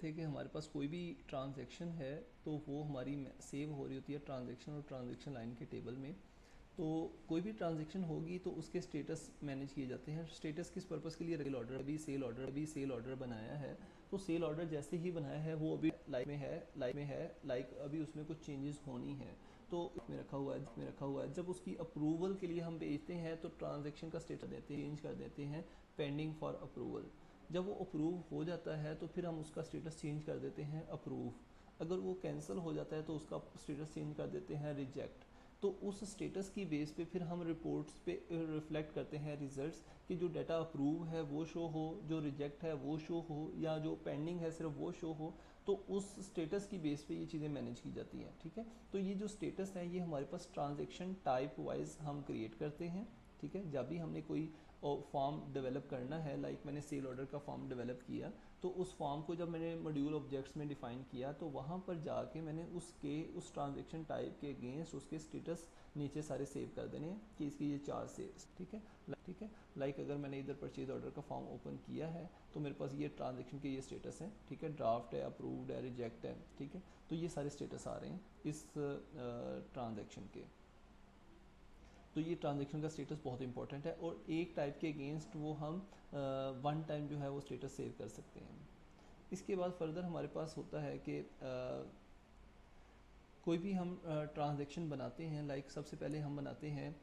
थे कि हमारे पास कोई भी ट्रांजैक्शन है तो वो हमारी सेव हो रही होती है ट्रांजैक्शन और ट्रांजैक्शन लाइन के टेबल में। तो कोई भी ट्रांजैक्शन होगी तो उसके स्टेटस मैनेज किए जाते हैं। स्टेटस किस पर्पज़ के लिए? सेल ऑर्डर बनाया है तो सेल ऑर्डर जैसे ही बनाया है वो अभी लाइक अभी उसमें कुछ चेंजेस होनी है तो में रखा हुआ है। जब उसकी अप्रूवल के लिए हम भेजते हैं तो ट्रांजैक्शन का स्टेटस चेंज कर देते हैं पेंडिंग फॉर अप्रूवल। जब वो अप्रूव हो जाता है तो फिर हम उसका स्टेटस चेंज कर देते हैं अप्रूव। अगर वो कैंसिल हो जाता है तो उसका स्टेटस चेंज कर देते हैं रिजेक्ट। तो उस स्टेटस की बेस पे फिर हम रिपोर्ट्स पे रिफ्लेक्ट करते हैं रिजल्ट्स कि जो डाटा अप्रूव है वो शो हो, जो रिजेक्ट है वो शो हो, या जो पेंडिंग है सिर्फ वो शो हो। तो उस स्टेटस की बेस पे ये चीज़ें मैनेज की जाती हैं। ठीक है, तो ये जो स्टेटस है ये हमारे पास ट्रांजैक्शन टाइप वाइज हम क्रिएट करते हैं। ठीक है, जब भी हमने कोई फॉर्म डेवलप करना है, लाइक मैंने सेल ऑर्डर का फॉर्म डेवलप किया तो उस फॉर्म को जब मैंने मॉड्यूल ऑब्जेक्ट्स में डिफाइन किया तो वहाँ पर जाके मैंने उस ट्रांजैक्शन टाइप के अगेंस्ट उसके स्टेटस नीचे सारे सेव कर देने हैं कि इसकी ये 4 सेव। ठीक है, लाइक अगर मैंने इधर परचेज ऑर्डर का फॉर्म ओपन किया है तो मेरे पास ये ट्रांजैक्शन के ये स्टेटस है। ठीक है, ड्राफ्ट है, अप्रूव्ड है, रिजेक्ट है। ठीक है, तो ये सारे स्टेटस आ रहे हैं इस ट्रांजैक्शन के। तो ये ट्रांजैक्शन का स्टेटस बहुत इंपॉर्टेंट है और एक टाइप के अगेंस्ट वो हम वन टाइम जो है वो स्टेटस सेव कर सकते हैं। इसके बाद फर्दर हमारे पास होता है कि कोई भी हम ट्रांजैक्शन बनाते हैं, लाइक सबसे पहले हम बनाते हैं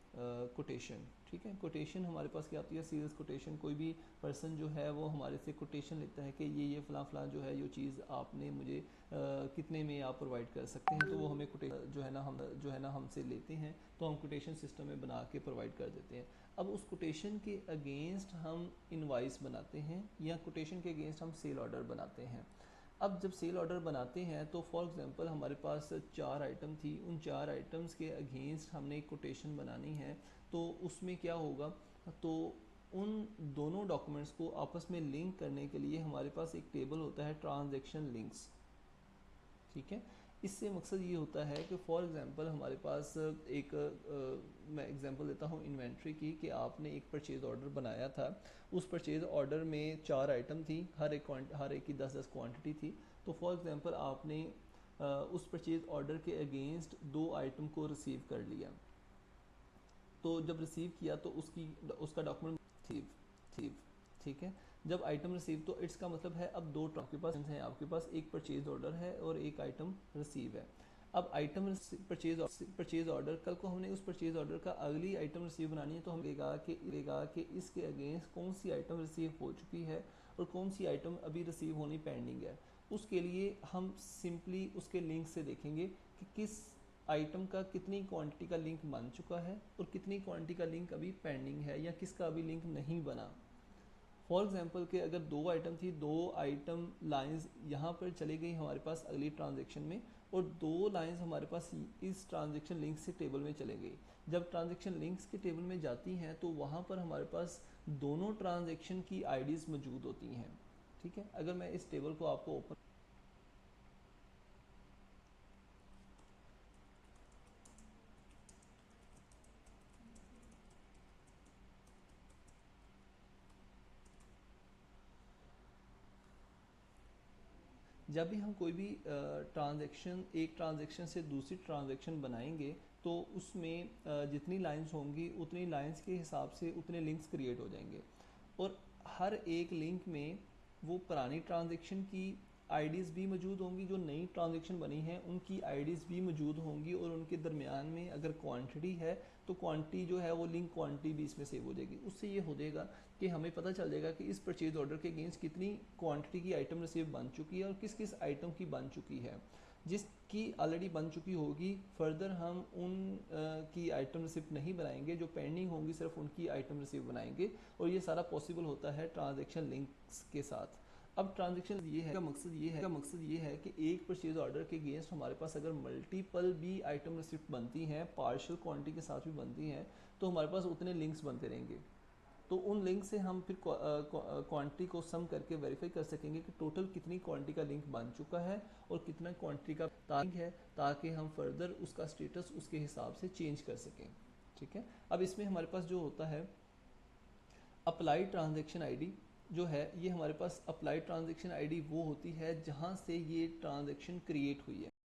कोटेशन। ठीक है, कोटेशन हमारे पास क्या होती है? Serious quotation. कोई भी पर्सन जो है वो हमारे से कोटेशन लेता है कि ये फ़लाँ जो है ये चीज़ आपने मुझे कितने में आप प्रोवाइड कर सकते हैं। तो वो हमें कोटेशन जो है ना हमसे लेते हैं तो हम कोटेशन सिस्टम में बना के प्रोवाइड कर देते हैं। अब उस कोटेशन के अगेंस्ट हम इनवाइस बनाते हैं या कोटेशन के अगेंस्ट हम सेल ऑर्डर बनाते हैं। अब जब सेल ऑर्डर बनाते हैं तो फॉर एग्जांपल हमारे पास 4 आइटम थी, उन 4 आइटम्स के अगेंस्ट हमने एक कोटेशन बनानी है। तो उसमें क्या होगा? तो उन दोनों डॉक्यूमेंट्स को आपस में लिंक करने के लिए हमारे पास एक टेबल होता है ट्रांजैक्शन लिंक्स। ठीक है, इससे मकसद ये होता है कि फॉर एग्जांपल हमारे पास एक मैं एग्जांपल देता हूँ इन्वेंट्री की, कि आपने एक परचेज़ ऑर्डर बनाया था। उस परचेज़ ऑर्डर में 4 आइटम थी, हर एक की 10-10 क्वांटिटी थी। तो फॉर एग्जांपल आपने उस परचेज़ ऑर्डर के अगेंस्ट 2 आइटम को रिसीव कर लिया। तो जब रिसीव किया तो उसका डॉक्यूमेंट रिसीव। ठीक है, जब आइटम रिसीव तो इट्स का मतलब है अब दो आपके पास हैं, आपके पास एक परचेज ऑर्डर है और एक आइटम रिसीव है। अब आइटम परचेज ऑर्डर, कल को हमने उस परचेज ऑर्डर का अगली आइटम रिसीव बनानी है तो हम लेगा कि इसके अगेंस्ट कौन सी आइटम रिसीव हो चुकी है और कौन सी आइटम अभी रिसीव होनी पेंडिंग है। उसके लिए हम सिंपली उसके लिंक से देखेंगे कि किस आइटम का कितनी क्वांटिटी का लिंक बन चुका है और कितनी क्वांटिटी का लिंक अभी पेंडिंग है या किसका अभी लिंक नहीं बना। फॉर एग्जांपल के अगर 2 आइटम थी, 2 आइटम लाइंस यहाँ पर चली गई हमारे पास अगली ट्रांजैक्शन में और 2 लाइंस हमारे पास इस ट्रांजैक्शन लिंक से टेबल में चले गई। जब ट्रांजैक्शन लिंक्स के टेबल में जाती हैं तो वहाँ पर हमारे पास दोनों ट्रांजैक्शन की आईडीज़ मौजूद होती हैं। ठीक है, अगर मैं इस टेबल को आपको ओपन जब भी हम कोई भी एक ट्रांजैक्शन से दूसरी ट्रांजैक्शन बनाएंगे तो उसमें जितनी लाइंस होंगी उतनी लाइंस के हिसाब से उतने लिंक्स क्रिएट हो जाएंगे और हर एक लिंक में वो पुरानी ट्रांजैक्शन की आईडीज़ भी मौजूद होंगी, जो नई ट्रांजैक्शन बनी है उनकी आईडीज़ भी मौजूद होंगी और उनके दरमियान में अगर क्वांटिटी है तो क्वांटिटी जो है वो लिंक क्वांटिटी भी इसमें सेव हो जाएगी। उससे ये हो जाएगा कि हमें पता चल जाएगा कि इस परचेज ऑर्डर के अगेंस्ट कितनी क्वांटिटी की आइटम रिसीव बन चुकी है और किस किस आइटम की बन चुकी है। जिसकी ऑलरेडी बन चुकी होगी फर्दर हम उन की आइटम रिसिप्ट नहीं बनाएंगे, जो पेंडिंग होंगी सिर्फ उनकी आइटम रिसीव बनाएंगे और ये सारा पॉसिबल होता है ट्रांजैक्शन लिंक्स के साथ। अब ट्रांजैक्शन ये है, का मकसद ये है कि एक परचेज ऑर्डर के अगेंस्ट हमारे पास अगर मल्टीपल भी आइटम रिसिप्ट बनती हैं, पार्शियल क्वांटिटी के साथ भी बनती हैं, तो हमारे पास उतने लिंक्स बनते रहेंगे। तो उन लिंक से हम फिर क्वांटिटी को सम करके वेरीफाई कर सकेंगे कि टोटल कितनी क्वांटिटी का लिंक बन चुका है और कितना क्वांटिटी का लिंक है, ताकि हम फर्दर उसका स्टेटस उसके हिसाब से चेंज कर सकें। ठीक है, अब इसमें हमारे पास जो होता है अप्लाई ट्रांजैक्शन आईडी जो है ये हमारे पास अप्लाई ट्रांजैक्शन आईडी वो होती है जहाँ से ये ट्रांजैक्शन क्रिएट हुई